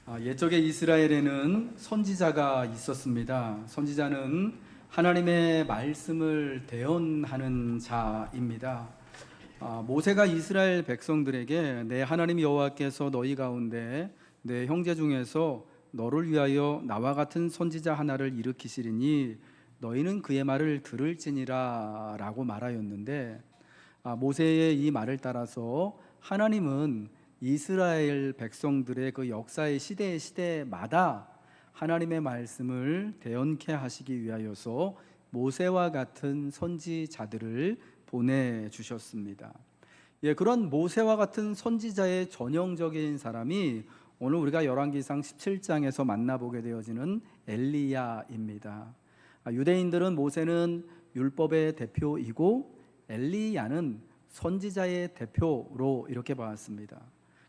옛적에 이스라엘에는 선지자가 있었습니다. 선지자는 하나님의 말씀을 대언하는 자입니다. 모세가 이스라엘 백성들에게 내 하나님 여호와께서 너희 가운데 내 형제 중에서 너를 위하여 나와 같은 선지자 하나를 일으키시리니 너희는 그의 말을 들을지니라 라고 말하였는데, 모세의 이 말을 따라서 하나님은 이스라엘 백성들의 그 역사의 시대마다 하나님의 말씀을 대언케 하시기 위하여서 모세와 같은 선지자들을 보내주셨습니다. 그런 모세와 같은 선지자의 전형적인 사람이 오늘 우리가 열왕기상 17장에서 만나보게 되어지는 엘리야입니다. 유대인들은 모세는 율법의 대표이고 엘리야는 선지자의 대표로 이렇게 봤습니다.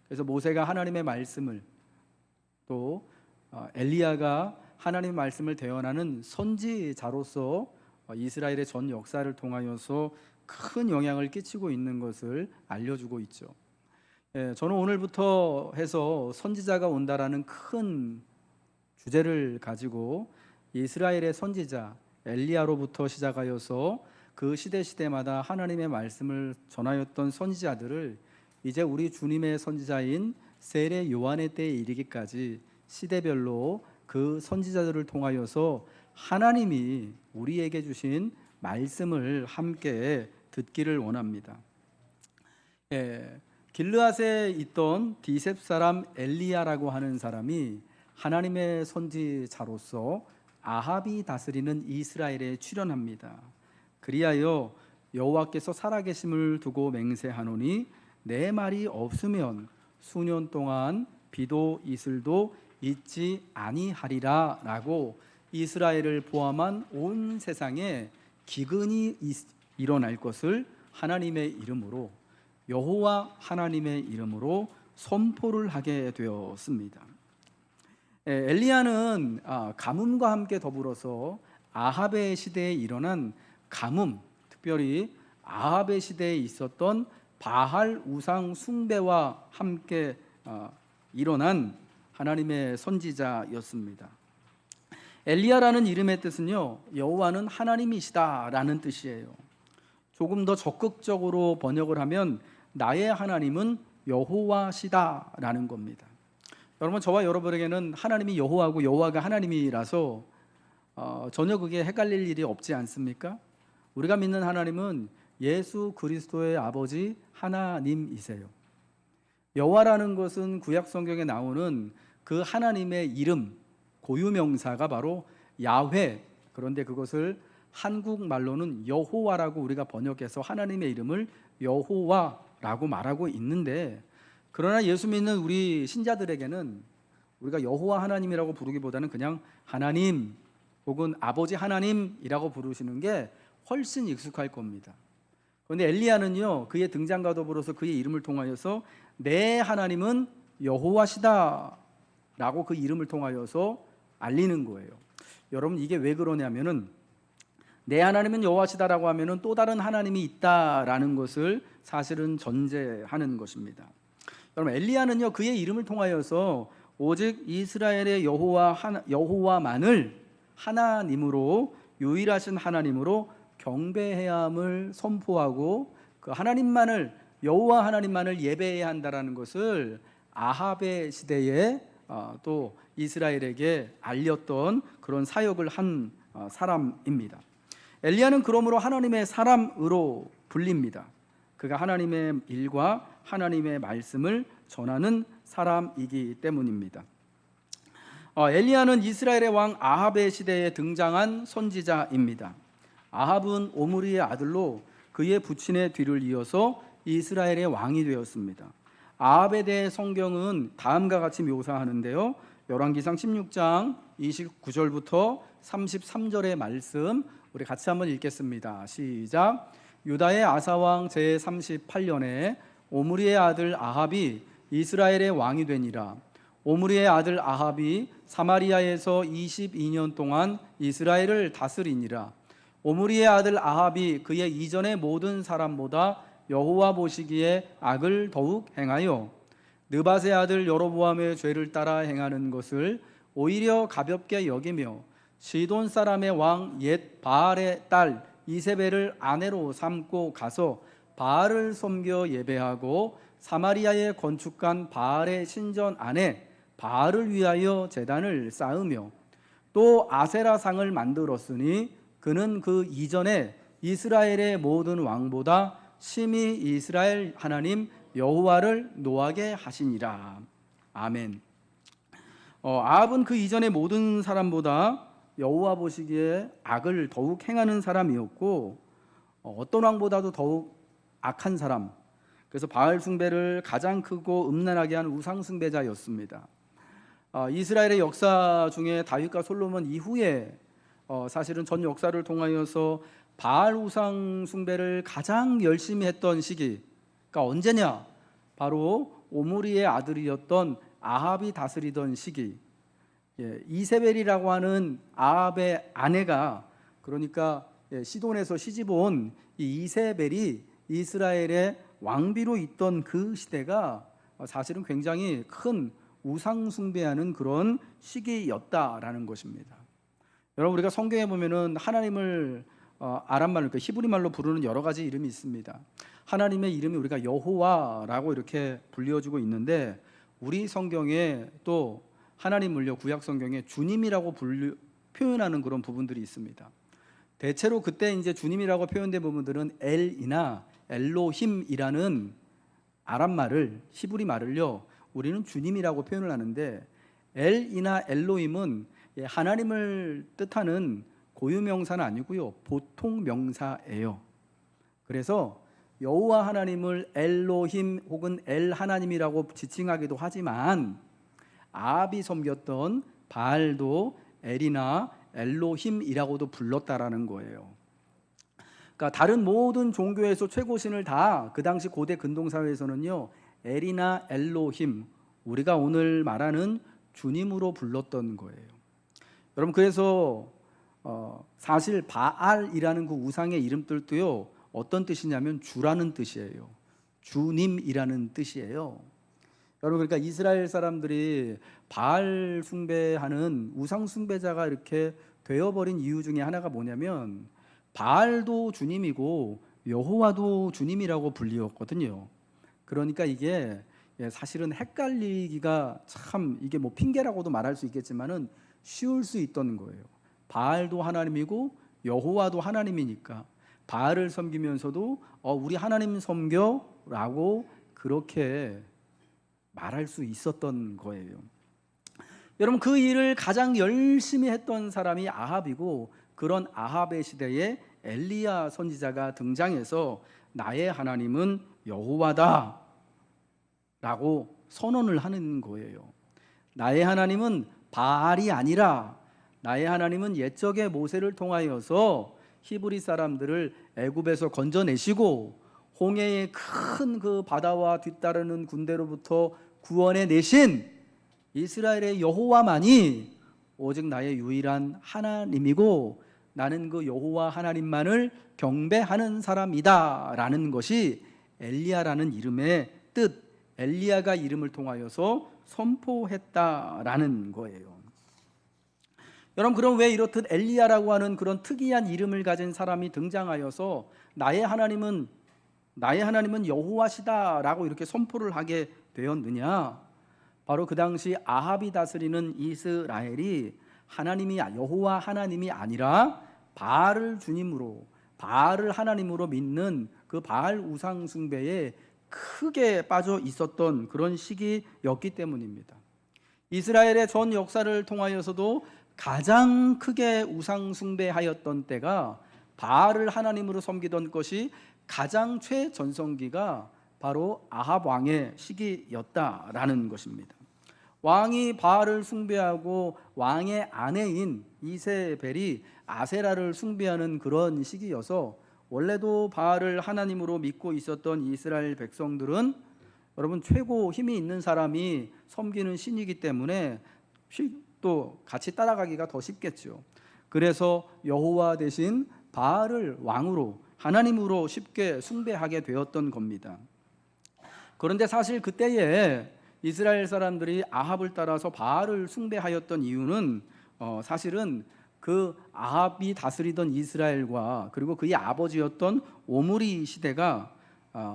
그래서 모세가 하나님의 말씀을, 또 엘리야가 하나님의 말씀을 대언하는 선지자로서 이스라엘의 전 역사를 통하여서 큰 영향을 끼치고 있는 것을 알려주고 있죠. 저는 오늘부터 해서 선지자가 온다라는 큰 주제를 가지고 이스라엘의 선지자 엘리야로부터 시작하여서 그 시대마다 하나님의 말씀을 전하였던 선지자들을 이제 우리 주님의 선지자인 세례 요한의 때에 이르기까지 시대별로 그 선지자들을 통하여서 하나님이 우리에게 주신 말씀을 함께 듣기를 원합니다. 길르앗에 있던 디셉 사람 엘리야라고 하는 사람이 하나님의 선지자로서 아합이 다스리는 이스라엘에 출현합니다. 그리하여 여호와께서 살아계심을 두고 맹세하노니 내 말이 없으면 수년 동안 비도 이슬도 있지 아니하리라 라고 이스라엘을 포함한 온 세상에 기근이 일어날 것을 하나님의 이름으로, 여호와 하나님의 이름으로 선포를 하게 되었습니다. 엘리야는 가뭄과 함께 더불어서 아합의 시대에 일어난 가뭄, 특별히 아합의 시대에 있었던 바할 우상 숭배와 함께 일어난 하나님의 선지자였습니다. 엘리야라는 이름의 뜻은요, 여호와는 하나님이시다라는 뜻이에요. 조금 더 적극적으로 번역을 하면 나의 하나님은 여호와시다라는 겁니다. 여러분, 저와 여러분에게는 하나님이 여호와고 여호와가 하나님이라서 전혀 그게 헷갈릴 일이 없지 않습니까? 우리가 믿는 하나님은 예수 그리스도의 아버지 하나님이세요. 여호와라는 것은 구약 성경에 나오는 그 하나님의 이름, 고유명사가 바로 야훼, 그런데 그것을 한국말로는 여호와라고 우리가 번역해서 하나님의 이름을 여호와라고 말하고 있는데, 그러나 예수 믿는 우리 신자들에게는 우리가 여호와 하나님이라고 부르기보다는 그냥 하나님 혹은 아버지 하나님이라고 부르시는 게 훨씬 익숙할 겁니다. 그런데 엘리야는요, 그의 등장과 더불어서 그의 이름을 통하여서 내 하나님은 여호와시다 라고 그 이름을 통하여서 알리는 거예요. 여러분, 이게 왜 그러냐면은 내 하나님은 여호와시다라고 하면은 또 다른 하나님이 있다라는 것을 사실은 전제하는 것입니다. 여러분, 엘리야는요, 그의 이름을 통하여서 오직 이스라엘의 여호와만을 하나님으로, 유일하신 하나님으로 경배해야 함을 선포하고 그 하나님만을, 여호와 하나님만을 예배해야 한다라는 것을 아합의 시대에 또 이스라엘에게 알렸던 그런 사역을 한 사람입니다. 엘리야는 그러므로 하나님의 사람으로 불립니다. 그가 하나님의 일과 하나님의 말씀을 전하는 사람이기 때문입니다. 엘리야는 이스라엘의 왕 아합의 시대에 등장한 선지자입니다. 아합은 오므리의 아들로 그의 부친의 뒤를 이어서 이스라엘의 왕이 되었습니다. 아합에 대해 성경은 다음과 같이 묘사하는데요, 열왕기상 16장 29절부터 33절의 말씀 우리 같이 한번 읽겠습니다. 시작. 유다의 아사왕 제38년에 오므리의 아들 아합이 이스라엘의 왕이 되니라. 오므리의 아들 아합이 사마리아에서 22년 동안 이스라엘을 다스리니라. 오므리의 아들 아합이 그의 이전의 모든 사람보다 여호와 보시기에 악을 더욱 행하여 느밧의 아들 여로보암의 죄를 따라 행하는 것을 오히려 가볍게 여기며 시돈 사람의 왕 옛 바알의 딸 이세벨을 아내로 삼고 가서 바알을 섬겨 예배하고 사마리아에 건축한 바알의 신전 안에 바알을 위하여 제단을 쌓으며 또 아세라상을 만들었으니 그는 그 이전에 이스라엘의 모든 왕보다 심히 이스라엘 하나님 여호와를 노하게 하시니라. 아멘. 아합은 그 이전의 모든 사람보다 여호와 보시기에 악을 더욱 행하는 사람이었고 어떤 왕보다도 더욱 악한 사람, 그래서 바알 숭배를 가장 크고 음란하게 한 우상 숭배자였습니다. 이스라엘의 역사 중에 다윗과 솔로몬 이후에 사실은 전 역사를 통하여서 바알 우상 숭배를 가장 열심히 했던 시기가 언제냐? 바로 오므리의 아들이었던 아합이 다스리던 시기. 이세벨이라고 하는 아합의 아내가, 그러니까 시돈에서 시집 온 이 이세벨이 이스라엘의 왕비로 있던 그 시대가 사실은 굉장히 큰 우상 숭배하는 그런 시기였다라는 것입니다. 여러분, 우리가 성경에 보면은 하나님을 아람말로, 그러니까 히브리 말로 부르는 여러 가지 이름이 있습니다. 하나님의 이름이 우리가 여호와라고 이렇게 불려주고 있는데, 우리 성경에 또 하나님을요, 구약 성경에 주님이라고 표현하는 그런 부분들이 있습니다. 대체로 그때 이제 주님이라고 표현된 부분들은 엘이나 엘로힘이라는 아람 말을, 히브리 말을요, 우리는 주님이라고 표현을 하는데, 엘이나 엘로힘은 하나님을 뜻하는 고유명사는 아니고요, 보통 명사예요. 그래서 여호와 하나님을 엘로힘 혹은 엘 하나님이라고 지칭하기도 하지만 아합이 섬겼던 바알도 엘이나 엘로힘이라고도 불렀다라는 거예요. 그러니까 다른 모든 종교에서 최고신을 다 그 당시 고대 근동사회에서는요, 엘이나 엘로힘, 우리가 오늘 말하는 주님으로 불렀던 거예요. 여러분, 그래서 사실 바알이라는 그 우상의 이름들도요, 어떤 뜻이냐면 주라는 뜻이에요. 주님이라는 뜻이에요. 여러분, 그러니까 이스라엘 사람들이 바알 숭배하는 우상 숭배자가 이렇게 되어버린 이유 중에 하나가 뭐냐면, 바알도 주님이고 여호와도 주님이라고 불리웠거든요. 그러니까 이게 사실은 헷갈리기가 참, 이게 뭐 핑계라고도 말할 수 있겠지만은 쉬울 수 있던 거예요. 바알도 하나님이고 여호와도 하나님이니까 바알을 섬기면서도 우리 하나님 섬겨라고 그렇게 말할 수 있었던 거예요. 여러분, 그 일을 가장 열심히 했던 사람이 아합이고, 그런 아합의 시대에 엘리야 선지자가 등장해서 나의 하나님은 여호와다 라고 선언을 하는 거예요. 나의 하나님은 바알이 아니라 나의 하나님은 옛적의 모세를 통하여서 히브리 사람들을 애굽에서 건져내시고 홍해의 큰 그 바다와 뒤따르는 군대로부터 구원해 내신 이스라엘의 여호와만이 오직 나의 유일한 하나님이고, 나는 그 여호와 하나님만을 경배하는 사람이다 라는 것이 엘리야라는 이름의 뜻, 엘리야가 이름을 통하여서 선포했다라는 거예요. 여러분, 그럼 왜 이렇듯 엘리야라고 하는 그런 특이한 이름을 가진 사람이 등장하여서 나의 하나님은 여호와시다라고 이렇게 선포를 하게 되었느냐? 바로 그 당시 아합이 다스리는 이스라엘이 여호와 하나님이 아니라 바알을 주님으로, 바알을 하나님으로 믿는 그 바알 우상 숭배에 크게 빠져 있었던 그런 시기였기 때문입니다. 이스라엘의 전 역사를 통하여서도 가장 크게 우상 숭배하였던 때가, 바알을 하나님으로 섬기던 것이 가장 최전성기가 바로 아합 왕의 시기였다라는 것입니다. 왕이 바알을 숭배하고 왕의 아내인 이세벨이 아세라를 숭배하는 그런 시기여서, 원래도 바알을 하나님으로 믿고 있었던 이스라엘 백성들은 여러분, 최고 힘이 있는 사람이 섬기는 신이기 때문에 또 같이 따라가기가 더 쉽겠죠. 그래서 여호와 대신 바알을 왕으로, 하나님으로 쉽게 숭배하게 되었던 겁니다. 그런데 사실 그때에 이스라엘 사람들이 아합을 따라서 바알을 숭배하였던 이유는 사실은 그 아합이 다스리던 이스라엘과 그리고 그의 아버지였던 오므리 시대가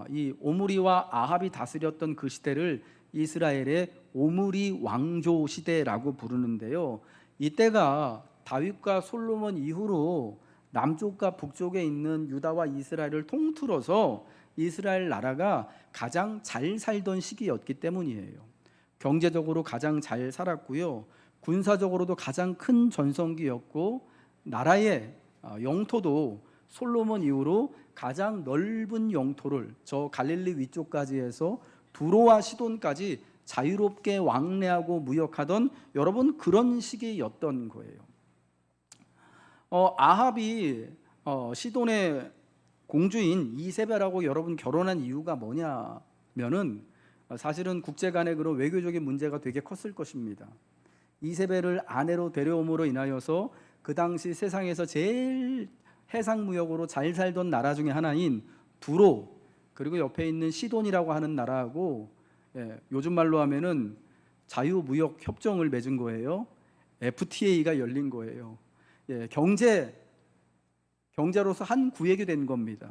이 오므리와 아합이 다스렸던 그 시대를 이스라엘의 오므리 왕조 시대라고 부르는데요. 이때가 다윗과 솔로몬 이후로 남쪽과 북쪽에 있는 유다와 이스라엘을 통틀어서 이스라엘 나라가 가장 잘 살던 시기였기 때문이에요. 경제적으로 가장 잘 살았고요. 군사적으로도 가장 큰 전성기였고 나라의 영토도 솔로몬 이후로 가장 넓은 영토를 저 갈릴리 위쪽까지 해서 두로와 시돈까지 자유롭게 왕래하고 무역하던 여러분 그런 시기였던 거예요. 아합이 시돈의 공주인 이세벨하고 여러분 결혼한 이유가 뭐냐면은 사실은 국제 간의 그런 외교적인 문제가 되게 컸을 것입니다. 이세벨을 아내로 데려옴으로 인하여서 그 당시 세상에서 제일 해상 무역으로 잘 살던 나라 중에 하나인 두로 그리고 옆에 있는 시돈이라고 하는 나라하고 요즘 말로 하면은 자유무역 협정을 맺은 거예요. FTA가 열린 거예요. 경제로서 한 구역이 된 겁니다.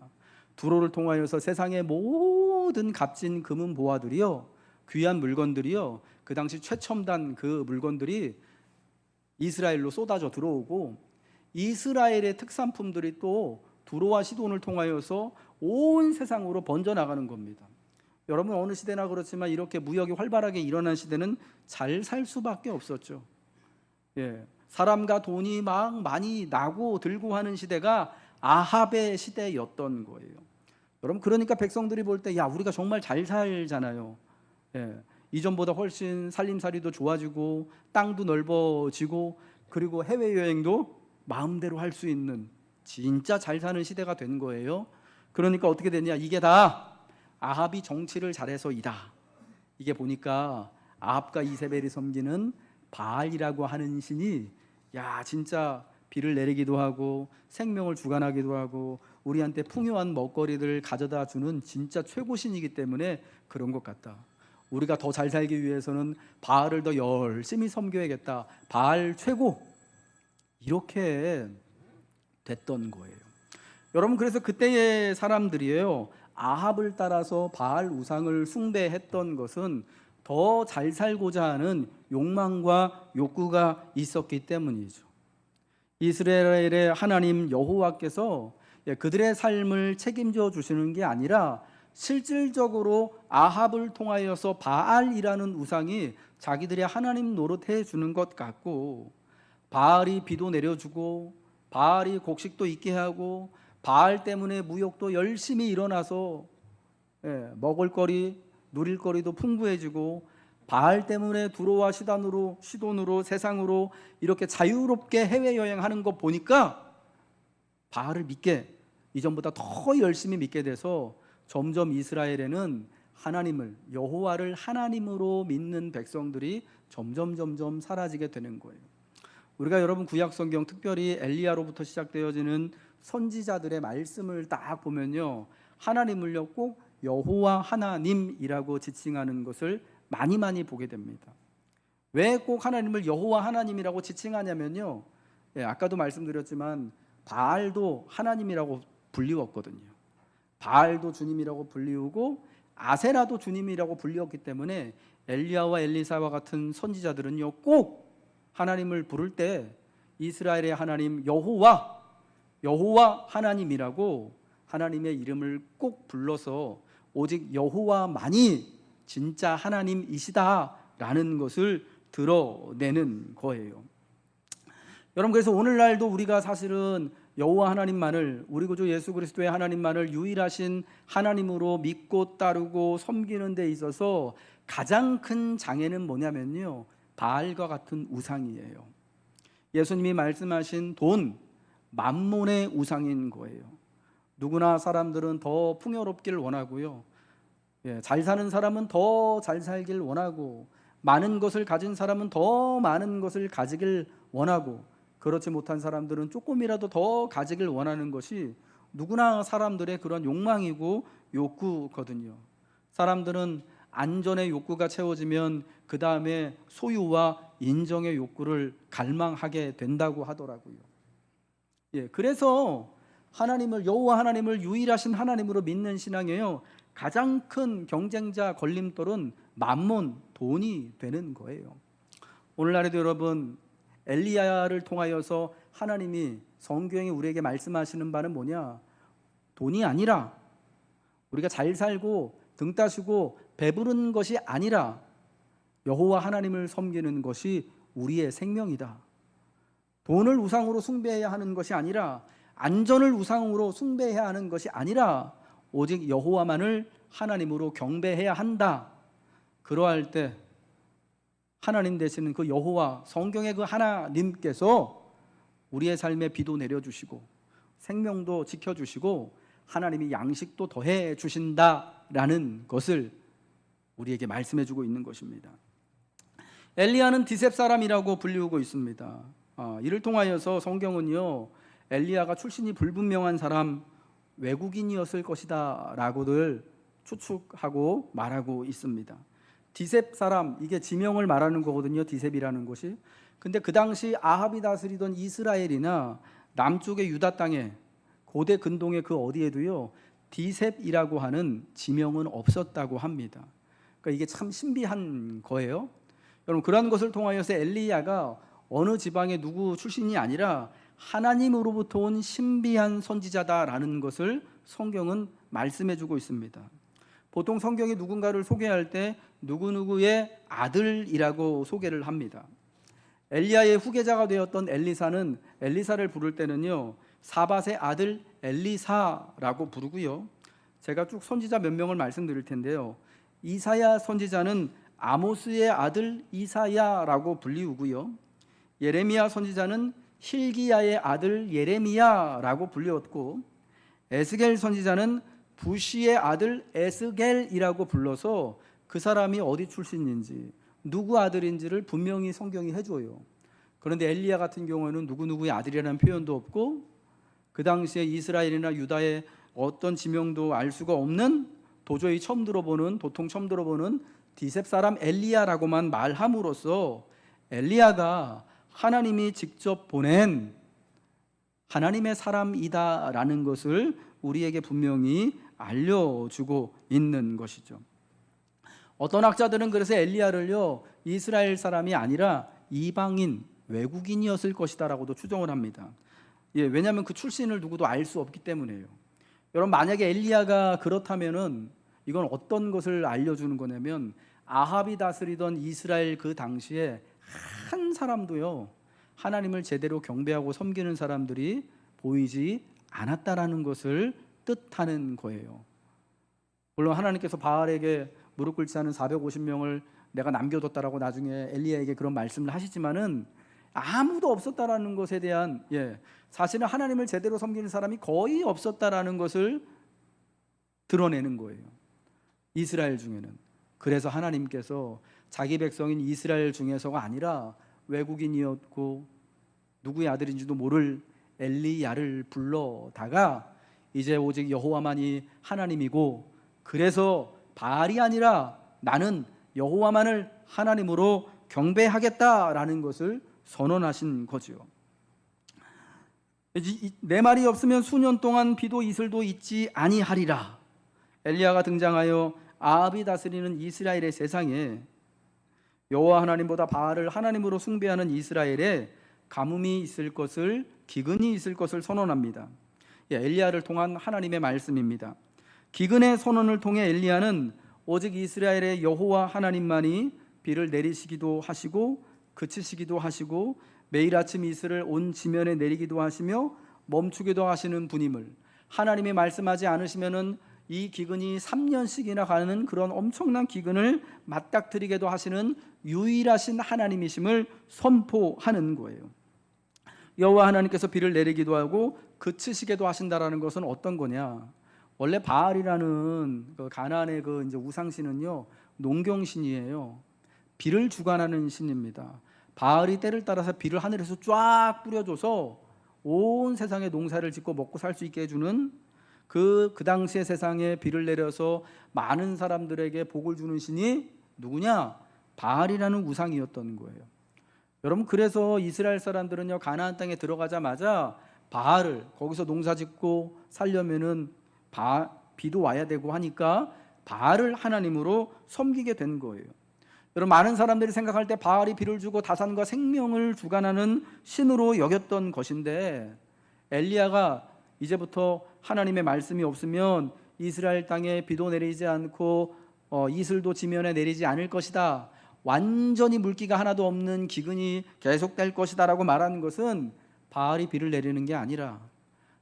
두로를 통하여서 세상의 모든 값진 금은 보화들이요, 귀한 물건들이요, 그 당시 최첨단 그 물건들이 이스라엘로 쏟아져 들어오고 이스라엘의 특산품들이 또 두로와 시돈을 통하여서 온 세상으로 번져나가는 겁니다. 여러분 어느 시대나 그렇지만 이렇게 무역이 활발하게 일어난 시대는 잘 살 수밖에 없었죠. 사람과 돈이 막 많이 나고 들고 하는 시대가 아합의 시대였던 거예요. 여러분 그러니까 백성들이 볼 때 야 우리가 정말 잘 살잖아요. 이전보다 훨씬 살림살이도 좋아지고 땅도 넓어지고 그리고 해외여행도 마음대로 할 수 있는 진짜 잘 사는 시대가 된 거예요. 그러니까 어떻게 됐냐, 이게 다 아합이 정치를 잘해서이다. 이게 보니까 아합과 이세벨이 섬기는 바알이라고 하는 신이 진짜 비를 내리기도 하고 생명을 주관하기도 하고 우리한테 풍요한 먹거리를 가져다 주는 진짜 최고신이기 때문에 그런 것 같다. 우리가 더 잘 살기 위해서는 바알을 더 열심히 섬겨야겠다. 바알 최고. 이렇게 됐던 거예요. 여러분 그래서 그때의 사람들이에요, 아합을 따라서 바알 우상을 숭배했던 것은 더 잘 살고자 하는 욕망과 욕구가 있었기 때문이죠. 이스라엘의 하나님 여호와께서 그들의 삶을 책임져 주시는 게 아니라 실질적으로 아합을 통하여서 바알이라는 우상이 자기들의 하나님 노릇해 주는 것 같고, 바알이 비도 내려주고 바알이 곡식도 있게 하고 바알 때문에 무역도 열심히 일어나서 먹을거리 누릴거리도 풍부해지고 바알 때문에 두로와 시돈으로 세상으로 이렇게 자유롭게 해외여행하는 거 보니까 바알을 믿게, 이전보다 더 열심히 믿게 돼서 점점 이스라엘에는 하나님을, 여호와를 하나님으로 믿는 백성들이 점점 사라지게 되는 거예요. 우리가 여러분 구약성경 특별히 엘리야로부터 시작되어지는 선지자들의 말씀을 딱 보면요, 하나님을요 꼭 여호와 하나님이라고 지칭하는 것을 많이 보게 됩니다. 왜 꼭 하나님을 여호와 하나님이라고 지칭하냐면요, 아까도 말씀드렸지만 바알도 하나님이라고 불리웠거든요. 바알도 주님이라고 불리우고 아세라도 주님이라고 불리웠기 때문에 엘리야와 엘리사와 같은 선지자들은요 꼭 하나님을 부를 때 이스라엘의 하나님 여호와 하나님이라고 하나님의 이름을 꼭 불러서 오직 여호와만이 진짜 하나님이시다라는 것을 드러내는 거예요. 여러분 그래서 오늘날도 우리가 사실은 여호와 하나님만을, 우리 구주 예수 그리스도의 하나님만을 유일하신 하나님으로 믿고 따르고 섬기는 데 있어서 가장 큰 장애는 뭐냐면요, 바알과 같은 우상이에요. 예수님이 말씀하신 돈, 만몬의 우상인 거예요. 누구나 사람들은 더 풍요롭기를 원하고요, 잘 사는 사람은 더 잘 살길 원하고 많은 것을 가진 사람은 더 많은 것을 가지길 원하고 그렇지 못한 사람들은 조금이라도 더 가지길 원하는 것이 누구나 사람들의 그런 욕망이고 욕구거든요. 사람들은 안전의 욕구가 채워지면 그 다음에 소유와 인정의 욕구를 갈망하게 된다고 하더라고요. 그래서 하나님을, 여호와 하나님을 유일하신 하나님으로 믿는 신앙이에요. 가장 큰 경쟁자 걸림돌은 만몬, 돈이 되는 거예요. 오늘날에도 여러분, 엘리야를 통하여서 하나님이 성경에 우리에게 말씀하시는 바는 뭐냐? 돈이 아니라, 우리가 잘 살고 등 따시고 배부른 것이 아니라 여호와 하나님을 섬기는 것이 우리의 생명이다. 돈을 우상으로 숭배해야 하는 것이 아니라, 안전을 우상으로 숭배해야 하는 것이 아니라 오직 여호와만을 하나님으로 경배해야 한다. 그러할 때 하나님 되시는 그 여호와, 성경의 그 하나님께서 우리의 삶에 비도 내려주시고 생명도 지켜주시고 하나님이 양식도 더해 주신다라는 것을 우리에게 말씀해 주고 있는 것입니다. 엘리야는 디셉 사람이라고 불리우고 있습니다. 이를 통하여서 성경은요, 엘리야가 출신이 불분명한 사람, 외국인이었을 것이다 라고들 추측하고 말하고 있습니다. 디셉 사람, 이게 지명을 말하는 거거든요, 디셉이라는 것이. 근데 그 당시 아합이 다스리던 이스라엘이나 남쪽의 유다 땅에, 고대 근동의 그 어디에도요, 디셉이라고 하는 지명은 없었다고 합니다. 그러니까 이게 참 신비한 거예요. 여러분, 그러한 것을 통하여서 엘리야가 어느 지방의 누구 출신이 아니라 하나님으로부터 온 신비한 선지자다라는 것을 성경은 말씀해 주고 있습니다. 보통 성경이 누군가를 소개할 때 누구누구의 아들이라고 소개를 합니다. 엘리야의 후계자가 되었던 엘리사는, 엘리사를 부를 때는요, 사밧의 아들 엘리사라고 부르고요. 제가 쭉 선지자 몇 명을 말씀드릴 텐데요, 이사야 선지자는 아모스의 아들 이사야라고 불리우고요, 예레미야 선지자는 힐기야의 아들 예레미야라고 불렸고, 에스겔 선지자는 부시의 아들 에스겔이라고 불러서 그 사람이 어디 출신인지, 누구 아들인지를 분명히 성경이 해줘요. 그런데 엘리야 같은 경우에는 누구누구의 아들이라는 표현도 없고, 그 당시에 이스라엘이나 유다의 어떤 지명도 알 수가 없는, 도저히 보통 처음 들어보는 디셉 사람 엘리야라고만 말함으로써 엘리야가 하나님이 직접 보낸 하나님의 사람이다라는 것을 우리에게 분명히 알려주고 있는 것이죠. 어떤 학자들은 그래서 엘리야를요, 이스라엘 사람이 아니라 이방인, 외국인이었을 것이다라고도 추정을 합니다. 왜냐하면 그 출신을 누구도 알 수 없기 때문에요. 여러분, 만약에 엘리야가 그렇다면은 이건 어떤 것을 알려주는 거냐면, 아합이 다스리던 이스라엘 그 당시에 한 사람도요, 하나님을 제대로 경배하고 섬기는 사람들이 보이지 않았다라는 것을 뜻하는 거예요. 물론 하나님께서 바알에게 무릎 꿇지 않은 450명을 내가 남겨뒀다라고 나중에 엘리야에게 그런 말씀을 하시지만은 아무도 없었다라는 것에 대한, 사실은 하나님을 제대로 섬기는 사람이 거의 없었다라는 것을 드러내는 거예요, 이스라엘 중에는. 그래서 하나님께서 자기 백성인 이스라엘 중에서가 아니라 외국인이었고 누구의 아들인지도 모를 엘리야를 불러다가 이제 오직 여호와만이 하나님이고, 그래서 바알이 아니라 나는 여호와만을 하나님으로 경배하겠다라는 것을 선언하신 거죠. 내 말이 없으면 수년 동안 비도 이슬도 있지 아니하리라. 엘리야가 등장하여 아합이 다스리는 이스라엘의 세상에 여호와 하나님보다 바알을 하나님으로 숭배하는 이스라엘에 가뭄이 있을 것을, 기근이 있을 것을 선언합니다. 엘리야를 통한 하나님의 말씀입니다. 기근의 선언을 통해 엘리야는 오직 이스라엘의 여호와 하나님만이 비를 내리시기도 하시고 그치시기도 하시고 매일 아침 이슬을 온 지면에 내리기도 하시며 멈추기도 하시는 분임을, 하나님이 말씀하지 않으시면은 이 기근이 3년씩이나 가는 그런 엄청난 기근을 맞닥뜨리게도 하시는 유일하신 하나님이심을 선포하는 거예요. 여호와 하나님께서 비를 내리기도 하고 그치시게도 하신다라는 것은 어떤 거냐? 원래 바알이라는 그 가나안의 그 이제 우상신은요, 농경신이에요. 비를 주관하는 신입니다. 바알이 때를 따라서 비를 하늘에서 쫙 뿌려줘서 온 세상에 농사를 짓고 먹고 살 수 있게 해주는 그 당시의 세상에 비를 내려서 많은 사람들에게 복을 주는 신이 누구냐? 바알이라는 우상이었던 거예요. 여러분, 그래서 이스라엘 사람들은요, 가나안 땅에 들어가자마자 바알을, 거기서 농사 짓고 살려면은 비도 와야 되고 하니까 바알을 하나님으로 섬기게 된 거예요. 여러분, 많은 사람들이 생각할 때 바알이 비를 주고 다산과 생명을 주관하는 신으로 여겼던 것인데, 엘리야가 이제부터 하나님의 말씀이 없으면 이스라엘 땅에 비도 내리지 않고 이슬도 지면에 내리지 않을 것이다, 완전히 물기가 하나도 없는 기근이 계속될 것이다 라고 말하는 것은 바알이 비를 내리는 게 아니라,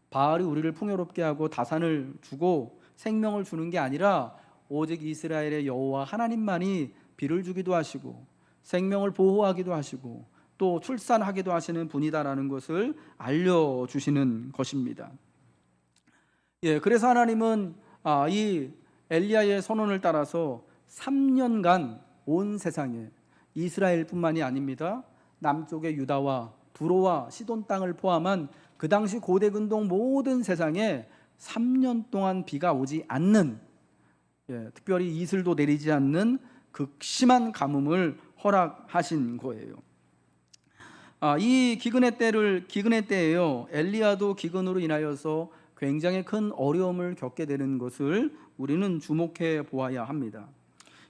바알이 우리를 풍요롭게 하고 다산을 주고 생명을 주는 게 아니라 오직 이스라엘의 여호와 하나님만이 비를 주기도 하시고 생명을 보호하기도 하시고 또 출산하기도 하시는 분이다라는 것을 알려주시는 것입니다. 그래서 하나님은 이 엘리야의 선언을 따라서 3년간 온 세상에, 이스라엘뿐만이 아닙니다, 남쪽의 유다와 두로와 시돈 땅을 포함한 그 당시 고대 근동 모든 세상에 3년 동안 비가 오지 않는, 특별히 이슬도 내리지 않는 극심한 가뭄을 허락하신 거예요. 이 기근의 때에요, 엘리야도 기근으로 인하여서 굉장히 큰 어려움을 겪게 되는 것을 우리는 주목해 보아야 합니다.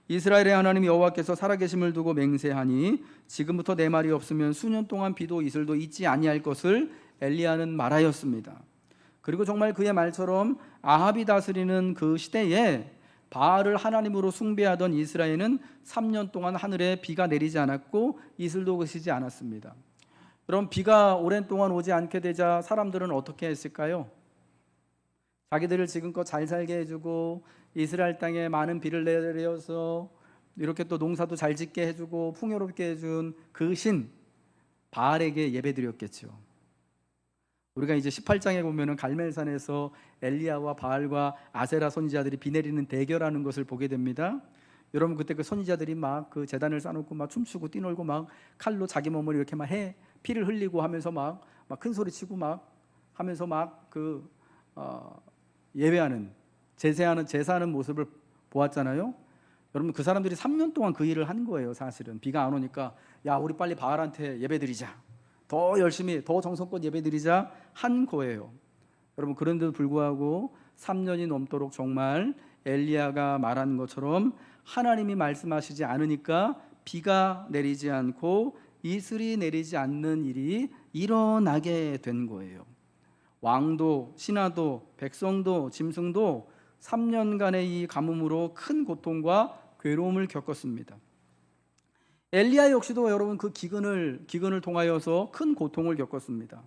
이스라엘의 하나님 여호와께서 살아계심을 두고 맹세하니 지금부터 내 말이 없으면 수년 동안 비도 이슬도 있지 아니할 것을 엘리야는 말하였습니다. 그리고 정말 그의 말처럼 아합이 다스리는 그 시대에 바알을 하나님으로 숭배하던 이스라엘은 3년 동안 하늘에 비가 내리지 않았고 이슬도 그치지 않았습니다. 그럼 비가 오랜 동안 오지 않게 되자 사람들은 어떻게 했을까요? 자기들을 지금껏 잘 살게 해주고 이스라엘 땅에 많은 비를 내려서 이렇게 또 농사도 잘 짓게 해주고 풍요롭게 해준 그 신 바알에게 예배드렸겠죠. 우리가 이제 18장에 보면은 갈멜산에서 엘리야와 바알과 아세라 선지자들이 비 내리는 대결하는 것을 보게 됩니다. 여러분, 그때 그 선지자들이 막 그 제단을 쌓아놓고 막 춤추고 뛰놀고 막 칼로 자기 몸을 이렇게 막 피를 흘리고 하면서 막 큰 소리 치고 막 하면서 막 예배하는, 제사하는 모습을 보았잖아요. 여러분, 그 사람들이 3년 동안 그 일을 한 거예요. 사실은 비가 안 오니까 야, 우리 빨리 바알한테 예배드리자, 더 열심히 더 정성껏 예배드리자 한 거예요. 여러분, 그런데도 불구하고 3년이 넘도록 정말 엘리야가 말한 것처럼 하나님이 말씀하시지 않으니까 비가 내리지 않고 이슬이 내리지 않는 일이 일어나게 된 거예요. 왕도 신하도 백성도 짐승도 3년간의 이 가뭄으로 큰 고통과 괴로움을 겪었습니다. 엘리야 역시도 여러분 그 기근을 통하여서 큰 고통을 겪었습니다.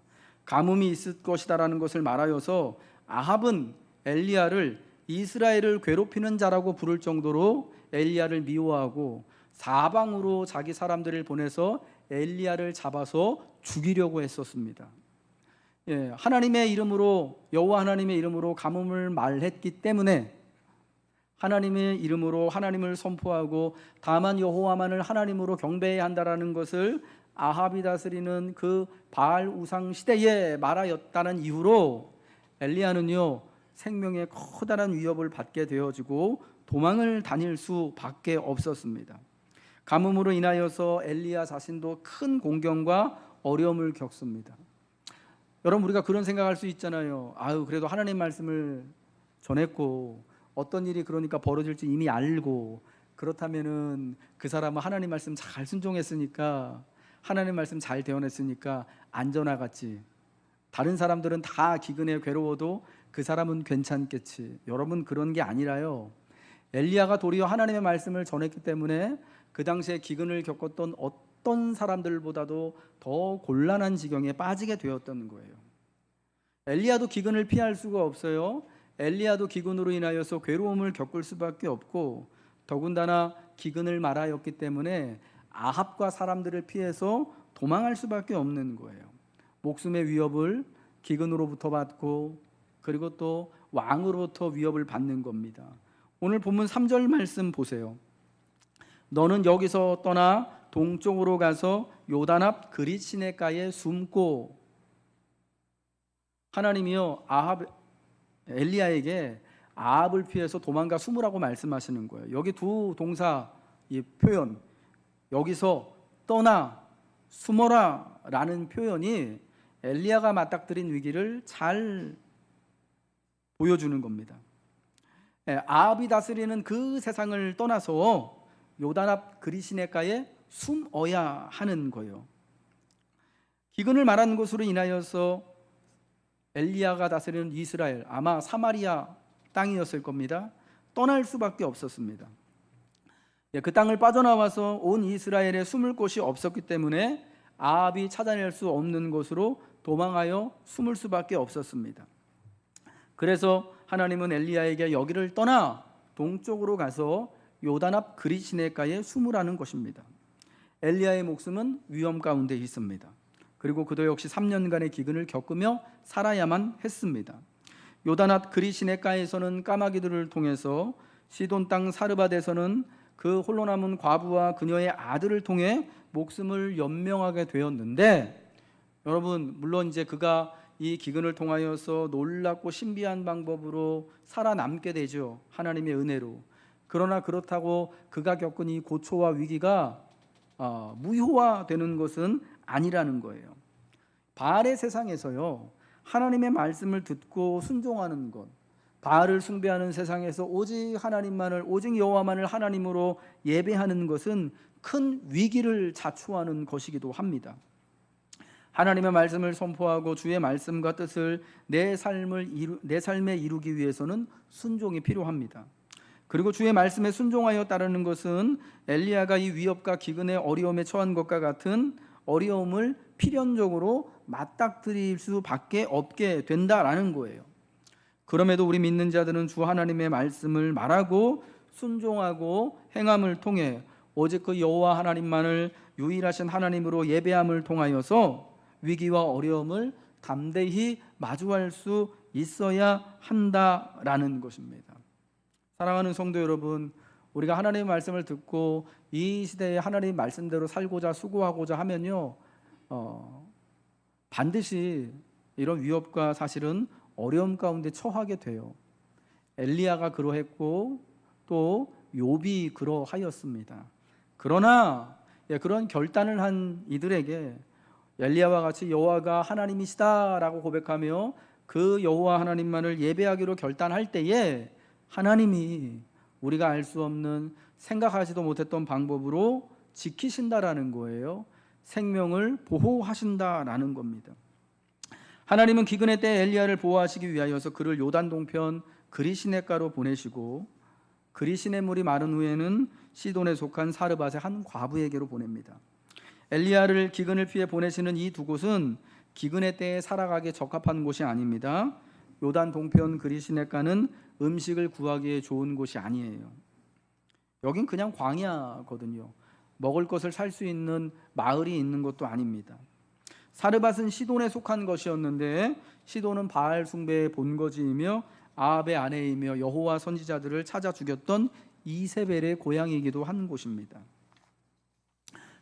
가뭄이 있을 것이다라는 것을 말하여서 아합은 엘리야를 이스라엘을 괴롭히는 자라고 부를 정도로 엘리야를 미워하고 사방으로 자기 사람들을 보내서 엘리야를 잡아서 죽이려고 했었습니다. 하나님의 이름으로, 여호와 하나님의 이름으로 가뭄을 말했기 때문에 하나님의 이름으로 하나님을 선포하고 다만 여호와만을 하나님으로 경배해야 한다라는 것을 아합이 다스리는 그 바알 우상 시대에 말하였다는 이유로 엘리야는요, 생명의 커다란 위협을 받게 되어지고 도망을 다닐 수밖에 없었습니다. 가뭄으로 인하여서 엘리야 자신도 큰 공경과 어려움을 겪습니다. 여러분, 우리가 그런 생각할 수 있잖아요. 그래도 하나님 말씀을 전했고 어떤 일이 그러니까 벌어질지 이미 알고, 그렇다면은 그 사람은 하나님 말씀 잘 순종했으니까, 하나님 말씀 잘 대언했으니까 안전하겠지. 다른 사람들은 다 기근에 괴로워도 그 사람은 괜찮겠지. 여러분, 그런 게 아니라요, 엘리야가 도리어 하나님의 말씀을 전했기 때문에 그 당시에 기근을 겪었던 어떤 사람들보다도 더 곤란한 지경에 빠지게 되었던 거예요. 엘리야도 기근을 피할 수가 없어요. 엘리야도 기근으로 인하여서 괴로움을 겪을 수밖에 없고, 더군다나 기근을 말하였기 때문에 아합과 사람들을 피해서 도망할 수밖에 없는 거예요. 목숨의 위협을 기근으로부터 받고, 그리고 또 왕으로부터 위협을 받는 겁니다. 오늘 본문 3절 말씀 보세요. 너는 여기서 떠나 동쪽으로 가서 요단 앞 그릿 시내가에 숨고. 하나님이요, 엘리야에게 아합을 피해서 도망가 숨으라고 말씀하시는 거예요. 여기 두 동사 이 표현, 여기서 떠나 숨어라 라는 표현이 엘리야가 맞닥뜨린 위기를 잘 보여주는 겁니다. 아합이 다스리는 그 세상을 떠나서 요단 앞 그리시네가에 숨어야 하는 거예요. 기근을 말하는 것으로 인하여서 엘리야가 다스리는 이스라엘, 아마 사마리아 땅이었을 겁니다. 떠날 수밖에 없었습니다. 그 땅을 빠져나와서 온 이스라엘에 숨을 곳이 없었기 때문에 아합이 찾아낼 수 없는 곳으로 도망하여 숨을 수밖에 없었습니다. 그래서 하나님은 엘리야에게 여기를 떠나 동쪽으로 가서 요단 앞 그리시네가에 숨으라는 것입니다. 엘리야의 목숨은 위험 가운데 있습니다. 그리고 그도 역시 3년간의 기근을 겪으며 살아야만 했습니다. 요단 앞 그리시네가에서는 까마귀들을 통해서, 시돈 땅 사르밧에서는 그 홀로 남은 과부와 그녀의 아들을 통해 목숨을 연명하게 되었는데, 여러분 물론 이제 그가 이 기근을 통하여서 놀랍고 신비한 방법으로 살아남게 되죠. 하나님의 은혜로. 그러나 그렇다고 그가 겪은 이 고초와 위기가 무효화되는 것은 아니라는 거예요. 바알의 세상에서요, 하나님의 말씀을 듣고 순종하는 것, 바알을 숭배하는 세상에서 오직 하나님만을, 오직 여호와만을 하나님으로 예배하는 것은 큰 위기를 자초하는 것이기도 합니다. 하나님의 말씀을 선포하고 주의 말씀과 뜻을 내 삶에 이루기 위해서는 순종이 필요합니다. 그리고 주의 말씀에 순종하여 따르는 것은 엘리야가 이 위협과 기근의 어려움에 처한 것과 같은 어려움을 필연적으로 맞닥뜨릴 수밖에 없게 된다라는 거예요. 그럼에도 우리 믿는 자들은 주 하나님의 말씀을 말하고 순종하고 행함을 통해 오직 그 여호와 하나님만을 유일하신 하나님으로 예배함을 통하여서 위기와 어려움을 담대히 마주할 수 있어야 한다라는 것입니다. 사랑하는 성도 여러분, 우리가 하나님의 말씀을 듣고 이 시대에 하나님의 말씀대로 살고자 수고하고자 하면요, 반드시 이런 위협과 사실은 어려움 가운데 처하게 돼요. 엘리야가 그러했고 또 욥이 그러하였습니다. 그러나 그런 결단을 한 이들에게 엘리야와 같이 여호와가 하나님이시다라고 고백하며 그 여호와 하나님만을 예배하기로 결단할 때에 하나님이 우리가 알 수 없는, 생각하지도 못했던 방법으로 지키신다라는 거예요. 생명을 보호하신다라는 겁니다. 하나님은 기근의 때 엘리야를 보호하시기 위하여서 그를 요단 동편 그리시네가로 보내시고, 그리시네물이 마른 후에는 시돈에 속한 사르밧의 한 과부에게로 보냅니다. 엘리야를 기근을 피해 보내시는 이 두 곳은 기근의 때에 살아가기에 적합한 곳이 아닙니다. 요단 동편 그리시네가는 음식을 구하기에 좋은 곳이 아니에요. 여긴 그냥 광야거든요. 먹을 것을 살 수 있는 마을이 있는 것도 아닙니다. 사르밧은 시돈에 속한 것이었는데, 시돈은 바알 숭배의 본거지이며 아합의 아내이며 여호와 선지자들을 찾아 죽였던 이세벨의 고향이기도 한 곳입니다.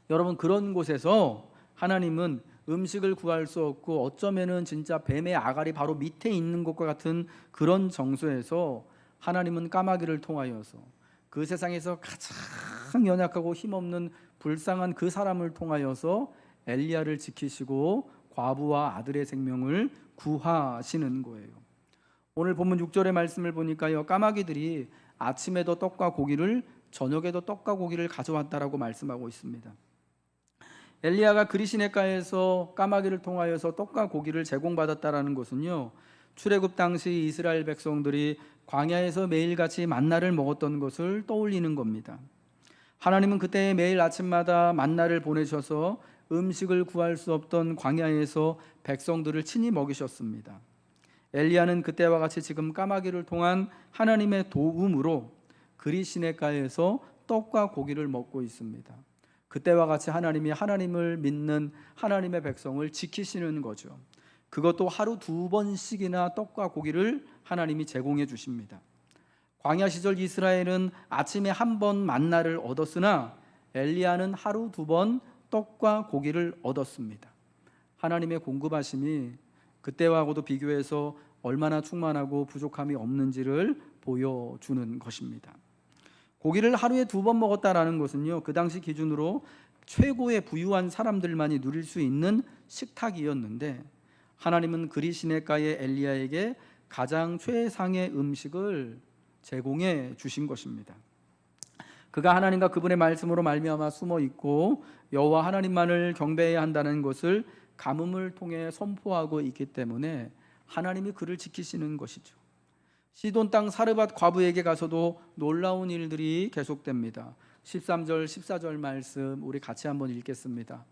여러분, 그런 곳에서 하나님은 음식을 구할 수 없고 어쩌면은 진짜 뱀의 아갈이 바로 밑에 있는 것과 같은 그런 정소에서 하나님은 까마귀를 통하여서 그 세상에서 가장 연약하고 힘없는 불쌍한 그 사람을 통하여서 엘리야를 지키시고 과부와 아들의 생명을 구하시는 거예요. 오늘 본문 6절의 말씀을 보니까요, 까마귀들이 아침에도 떡과 고기를, 저녁에도 떡과 고기를 가져왔다라고 말씀하고 있습니다. 엘리야가 그리시네가에서 까마귀를 통하여서 떡과 고기를 제공받았다라는 것은요, 출애굽 당시 이스라엘 백성들이 광야에서 매일같이 만나를 먹었던 것을 떠올리는 겁니다. 하나님은 그때 매일 아침마다 만나를 보내셔서 음식을 구할 수 없던 광야에서 백성들을 친히 먹이셨습니다. 엘리야는 그때와 같이 지금 까마귀를 통한 하나님의 도움으로 그리시네가에서 떡과 고기를 먹고 있습니다. 그때와 같이 하나님이 하나님을 믿는 하나님의 백성을 지키시는 거죠. 그것도 하루 2번씩이나 떡과 고기를 하나님이 제공해 주십니다. 광야 시절 이스라엘은 아침에 1번 만나를 얻었으나 엘리야는 하루 2번 떡과 고기를 얻었습니다. 하나님의 공급하심이 그때와도 비교해서 얼마나 충만하고 부족함이 없는지를 보여주는 것입니다. 고기를 하루에 2번 먹었다라는 것은요, 그 당시 기준으로 최고의 부유한 사람들만이 누릴 수 있는 식탁이었는데, 하나님은 그리 시냇가의 엘리야에게 가장 최상의 음식을 제공해 주신 것입니다. 그가 하나님과 그분의 말씀으로 말미암아 숨어 있고 여호와 하나님만을 경배해야 한다는 것을 가뭄을 통해 선포하고 있기 때문에 하나님이 그를 지키시는 것이죠. 시돈 땅 사르밧 과부에게 가서도 놀라운 일들이 계속됩니다. 13절 14절 말씀 우리 같이 한번 읽겠습니다.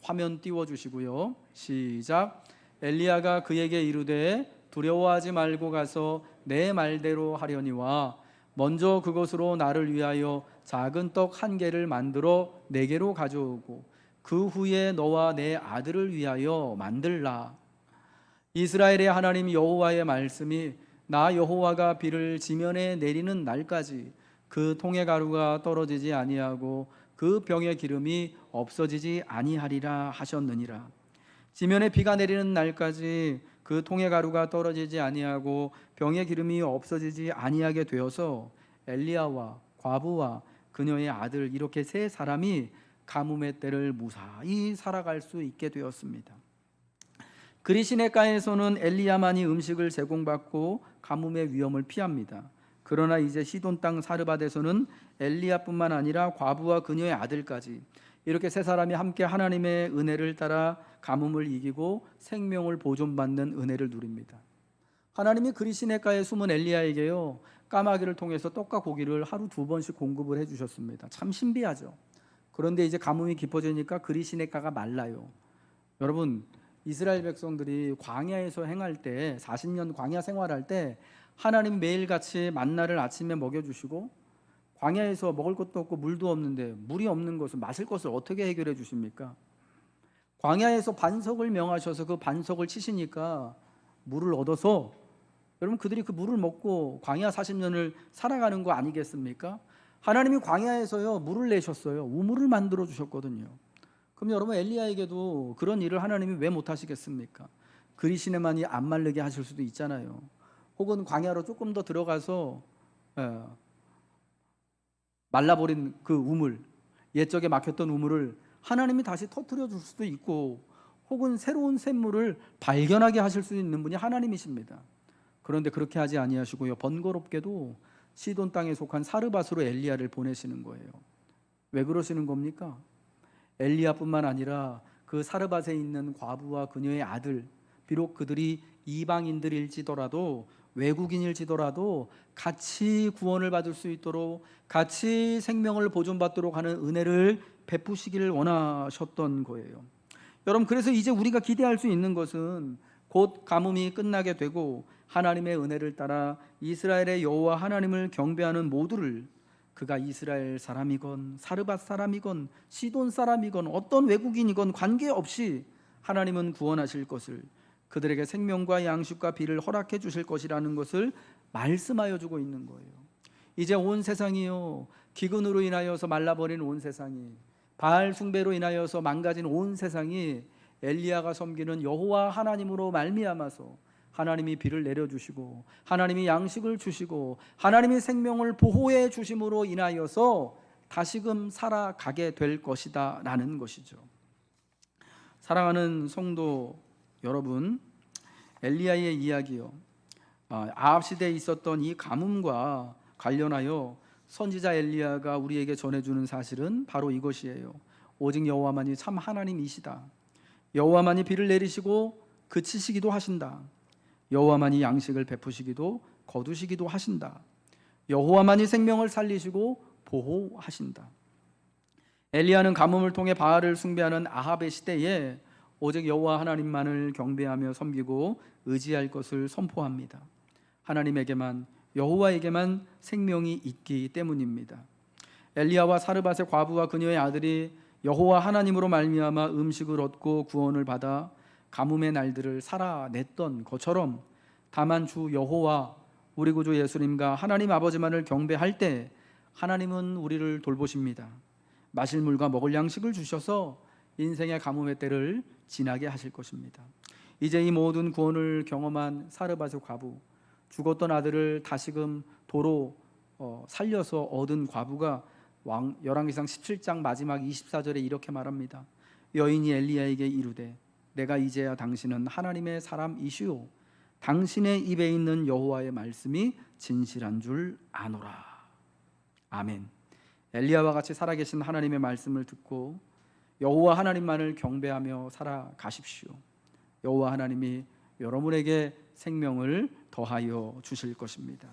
화면 띄워주시고요. 시작. 엘리야가 그에게 이르되 두려워하지 말고 가서 내 말대로 하려니와 먼저 그것으로 나를 위하여 작은 떡 1개를 만들어 내게로 가져오고 그 후에 너와 내 아들을 위하여 만들라. 이스라엘의 하나님 여호와의 말씀이 나 여호와가 비를 지면에 내리는 날까지 그 통의 가루가 떨어지지 아니하고 그 병의 기름이 없어지지 아니하리라 하셨느니라. 지면에 비가 내리는 날까지 그 통의 가루가 떨어지지 아니하고 병의 기름이 없어지지 아니하게 되어서 엘리야와 과부와 그녀의 아들 이렇게 3사람이 가뭄의 때를 무사히 살아갈 수 있게 되었습니다. 그리 시냇가에서는 엘리야만이 음식을 제공받고 가뭄의 위험을 피합니다. 그러나 이제 시돈 땅 사르밧에서는 엘리야뿐만 아니라 과부와 그녀의 아들까지 이렇게 3사람이 함께 하나님의 은혜를 따라 가뭄을 이기고 생명을 보존받는 은혜를 누립니다. 하나님이 그리 시냇가에 숨은 엘리야에게요, 까마귀를 통해서 떡과 고기를 하루 2번씩 공급을 해주셨습니다. 참 신비하죠. 그런데 이제 가뭄이 깊어지니까 그리 시냇가가 말라요. 여러분, 이스라엘 백성들이 광야에서 행할 때 40년 광야 생활할 때 하나님 매일같이 만나를 아침에 먹여주시고 광야에서 먹을 것도 없고 물도 없는데 물이 없는 것을 마실 것을 어떻게 해결해 주십니까? 광야에서 반석을 명하셔서 그 반석을 치시니까 물을 얻어서 여러분 그들이 그 물을 먹고 광야 40년을 살아가는 거 아니겠습니까? 하나님이 광야에서요 물을 내셨어요. 우물을 만들어 주셨거든요. 그럼 여러분 엘리야에게도 그런 일을 하나님이 왜 못하시겠습니까? 그리 시내만이 안 마르게 하실 수도 있잖아요. 혹은 광야로 조금 더 들어가서 말라버린 그 우물, 옛적에 막혔던 우물을 하나님이 다시 터뜨려 줄 수도 있고, 혹은 새로운 샘물을 발견하게 하실 수 있는 분이 하나님이십니다. 그런데 그렇게 하지 아니하시고요, 번거롭게도 시돈 땅에 속한 사르밧으로 엘리야를 보내시는 거예요. 왜 그러시는 겁니까? 엘리야뿐만 아니라 그 사르밧에 있는 과부와 그녀의 아들, 비록 그들이 이방인들일지더라도 외국인일지더라도 같이 구원을 받을 수 있도록 같이 생명을 보존받도록 하는 은혜를 베푸시기를 원하셨던 거예요. 여러분, 그래서 이제 우리가 기대할 수 있는 것은 곧 가뭄이 끝나게 되고 하나님의 은혜를 따라 이스라엘의 여호와 하나님을 경배하는 모두를, 그가 이스라엘 사람이건 사르밧 사람이건 시돈 사람이건 어떤 외국인이건 관계없이 하나님은 구원하실 것을, 그들에게 생명과 양식과 비를 허락해 주실 것이라는 것을 말씀하여 주고 있는 거예요. 이제 온 세상이요, 기근으로 인하여서 말라버린 온 세상이, 바알 숭배로 인하여서 망가진 온 세상이 엘리야가 섬기는 여호와 하나님으로 말미암아서 하나님이 비를 내려주시고 하나님이 양식을 주시고 하나님이 생명을 보호해 주심으로 인하여서 다시금 살아가게 될 것이다 라는 것이죠. 사랑하는 성도 여러분, 엘리야의 이야기요, 아합 시대에 있었던 이 가뭄과 관련하여 선지자 엘리야가 우리에게 전해주는 사실은 바로 이것이에요. 오직 여호와만이 참 하나님이시다. 여호와만이 비를 내리시고 그치시기도 하신다. 여호와만이 양식을 베푸시기도 거두시기도 하신다. 여호와만이 생명을 살리시고 보호하신다. 엘리야는 가뭄을 통해 바알을 숭배하는 아합의 시대에 오직 여호와 하나님만을 경배하며 섬기고 의지할 것을 선포합니다. 하나님에게만, 여호와에게만 생명이 있기 때문입니다. 엘리야와 사르밧의 과부와 그녀의 아들이 여호와 하나님으로 말미암아 음식을 얻고 구원을 받아 가뭄의 날들을 살아냈던 것처럼, 다만 주 여호와 우리 구주 예수님과 하나님 아버지만을 경배할 때 하나님은 우리를 돌보십니다. 마실 물과 먹을 양식을 주셔서 인생의 가뭄의 때를 지나게 하실 것입니다. 이제 이 모든 구원을 경험한 사르밧의 과부, 죽었던 아들을 다시금 도로 살려서 얻은 과부가 열왕기상 17장 마지막 24절에 이렇게 말합니다. 여인이 엘리야에게 이르되 내가 이제야 당신은 하나님의 사람이시오 당신의 입에 있는 여호와의 말씀이 진실한 줄 아노라. 아멘. 엘리야와 같이 살아계신 하나님의 말씀을 듣고 여호와 하나님만을 경배하며 살아가십시오. 여호와 하나님이 여러분에게 생명을 더하여 주실 것입니다.